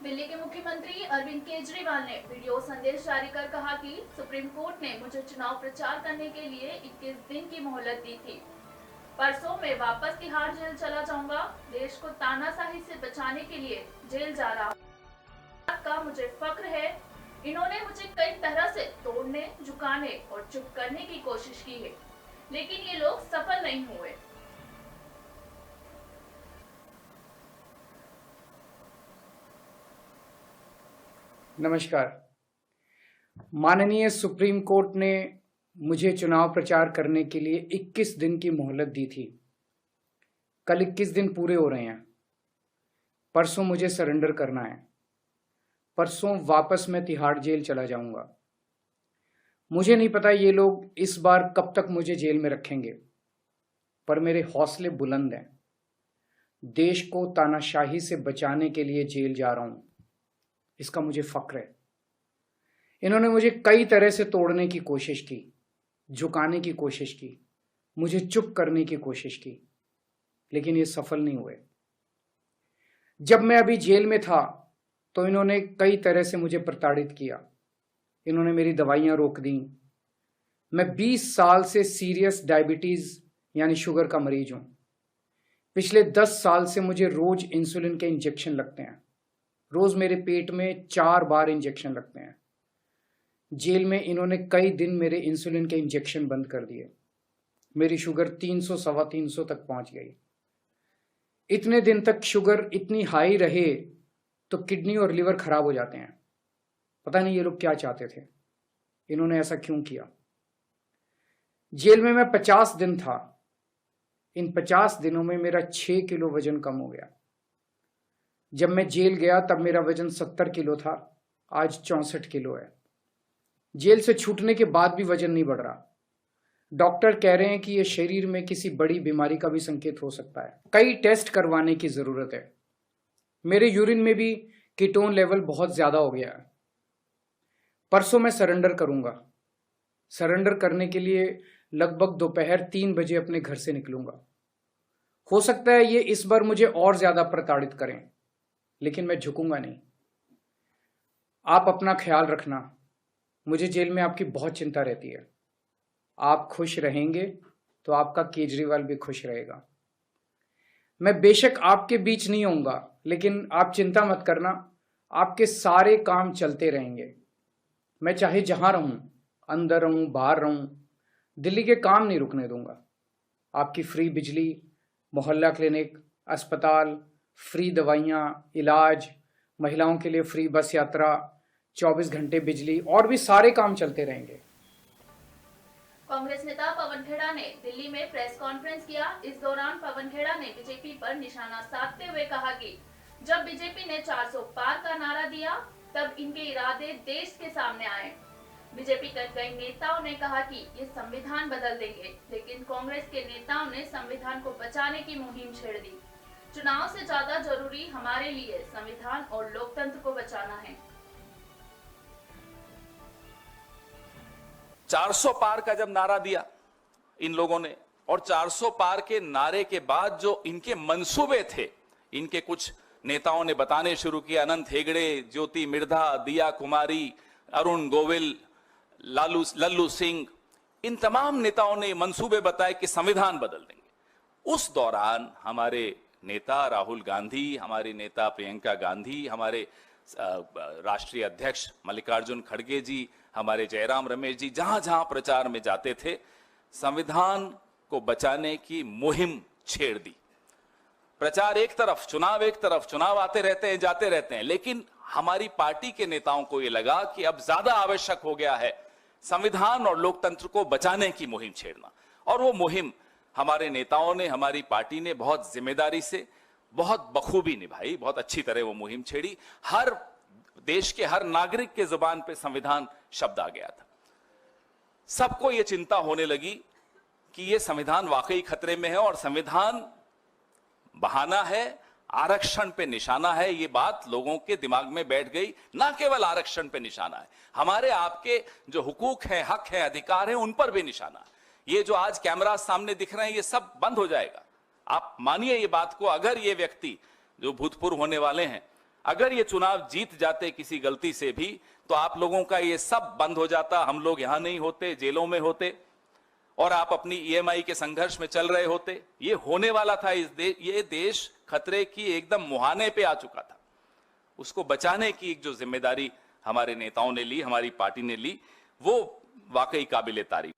दिल्ली के मुख्यमंत्री अरविंद केजरीवाल ने वीडियो संदेश जारी कर कहा कि सुप्रीम कोर्ट ने मुझे चुनाव प्रचार करने के लिए 21 दिन की मोहलत दी थी। परसों मैं वापस तिहाड़ जेल चला जाऊंगा। देश को तानाशाही से बचाने के लिए जेल जा रहा हूं का मुझे फक्र है। इन्होंने मुझे कई तरह से तोड़ने, झुकाने और चुप करने की कोशिश की है, लेकिन ये लोग सफल नहीं हुए। नमस्कार। माननीय सुप्रीम कोर्ट ने मुझे चुनाव प्रचार करने के लिए 21 दिन की मोहलत दी थी। कल 21 दिन पूरे हो रहे हैं। परसों मुझे सरेंडर करना है। परसों वापस मैं तिहाड़ जेल चला जाऊंगा। मुझे नहीं पता ये लोग इस बार कब तक मुझे जेल में रखेंगे, पर मेरे हौसले बुलंद हैं। देश को तानाशाही से बचाने के लिए जेल जा रहा हूं, इसका मुझे फक्र है। इन्होंने मुझे कई तरह से तोड़ने की कोशिश की, झुकाने की कोशिश की, मुझे चुप करने की कोशिश की, लेकिन ये सफल नहीं हुए। जब मैं अभी जेल में था तो इन्होंने कई तरह से मुझे प्रताड़ित किया। इन्होंने मेरी दवाइयां रोक दी। मैं 20 साल से सीरियस डायबिटीज यानी शुगर का मरीज हूं। पिछले 10 साल से मुझे रोज इंसुलिन के इंजेक्शन लगते हैं। रोज मेरे पेट में 4 बार इंजेक्शन लगते हैं। जेल में इन्होंने कई दिन मेरे इंसुलिन के इंजेक्शन बंद कर दिए। मेरी शुगर 300 सवा 300 तक पहुंच गई। इतने दिन तक शुगर इतनी हाई रहे तो किडनी और लिवर खराब हो जाते हैं। पता नहीं ये लोग क्या चाहते थे, इन्होंने ऐसा क्यों किया। जेल में मैं 50 दिन था। इन 50 दिनों में मेरा 6 किलो वजन कम हो गया। जब मैं जेल गया तब मेरा वजन 70 किलो था, आज 64 किलो है। जेल से छूटने के बाद भी वजन नहीं बढ़ रहा। डॉक्टर कह रहे हैं कि यह शरीर में किसी बड़ी बीमारी का भी संकेत हो सकता है। कई टेस्ट करवाने की जरूरत है। मेरे यूरिन में भी कीटोन लेवल बहुत ज्यादा हो गया है। परसों मैं सरेंडर करूंगा। सरेंडर करने के लिए लगभग दोपहर 3 बजे अपने घर से निकलूंगा। हो सकता है ये इस बार मुझे और ज्यादा प्रताड़ित करें, लेकिन मैं झुकूंगा नहीं। आप अपना ख्याल रखना। मुझे जेल में आपकी बहुत चिंता रहती है। आप खुश रहेंगे तो आपका केजरीवाल भी खुश रहेगा। मैं बेशक आपके बीच नहीं होऊंगा, लेकिन आप चिंता मत करना, आपके सारे काम चलते रहेंगे। मैं चाहे जहां रहूं, अंदर रहूं, बाहर रहूं, दिल्ली के काम नहीं रुकने दूंगा। आपकी फ्री बिजली, मोहल्ला क्लिनिक, अस्पताल, फ्री दवाइयाँ, इलाज, महिलाओं के लिए फ्री बस यात्रा, 24 घंटे बिजली और भी सारे काम चलते रहेंगे। कांग्रेस नेता पवन खेड़ा ने दिल्ली में प्रेस कॉन्फ्रेंस किया। इस दौरान पवन खेड़ा ने बीजेपी पर निशाना साधते हुए कहा कि जब बीजेपी ने 400 पार का नारा दिया तब इनके इरादे देश के सामने आए। बीजेपी के कई नेताओं ने कहा कि ये संविधान बदल देंगे, लेकिन कांग्रेस के नेताओं ने संविधान को बचाने की मुहिम छेड़ दी। चुनाव से ज्यादा जरूरी हमारे लिए संविधान और लोकतंत्र को बचाना है। 400 पार का जब नारा दिया इन लोगों ने, और 400 पार के नारे के बाद जो इनके मंसूबे थे, इनके कुछ नेताओं ने बताने शुरू किए। अनंत हेगड़े, ज्योति मिर्धा, दिया कुमारी, अरुण गोविल, लल्लू सिंह, इन तमाम नेताओं ने मंसूबे बताए कि संविधान बदल देंगे। उस दौरान हमारे नेता राहुल गांधी, हमारे नेता प्रियंका गांधी, हमारे राष्ट्रीय अध्यक्ष मल्लिकार्जुन खड़गे जी, हमारे जयराम रमेश जी जहां जहां प्रचार में जाते थे, संविधान को बचाने की मुहिम छेड़ दी। प्रचार एक तरफ, चुनाव एक तरफ, चुनाव आते रहते हैं, जाते रहते हैं, लेकिन हमारी पार्टी के नेताओं को यह लगा कि अब ज्यादा आवश्यक हो गया है संविधान और लोकतंत्र को बचाने की मुहिम छेड़ना। और वो मुहिम हमारे नेताओं ने, हमारी पार्टी ने बहुत जिम्मेदारी से, बहुत बखूबी निभाई। बहुत अच्छी तरह वो मुहिम छेड़ी। हर देश के हर नागरिक के जुबान पे संविधान शब्द आ गया था। सबको ये चिंता होने लगी कि ये संविधान वाकई खतरे में है और संविधान बहाना है, आरक्षण पे निशाना है। ये बात लोगों के दिमाग में बैठ गई। ना केवल आरक्षण पे निशाना है, हमारे आपके जो हुकूक हैं, हक हैं, अधिकार हैं, उन पर भी निशाना है। ये जो आज कैमरा सामने दिख रहे हैं, ये सब बंद हो जाएगा। आप मानिए ये बात को। अगर ये व्यक्ति जो भूतपूर्व होने वाले हैं, अगर ये चुनाव जीत जाते किसी गलती से भी तो आप लोगों का ये सब बंद हो जाता, हम लोग यहां नहीं होते, जेलों में होते और आप अपनी ईएमआई के संघर्ष में चल रहे होते। ये होने वाला था। ये देश खतरे की एकदम मुहाने पे आ चुका था। उसको बचाने की एक जो जिम्मेदारी हमारे नेताओं ने ली, हमारी पार्टी ने ली, वो वाकई काबिले तारीफ।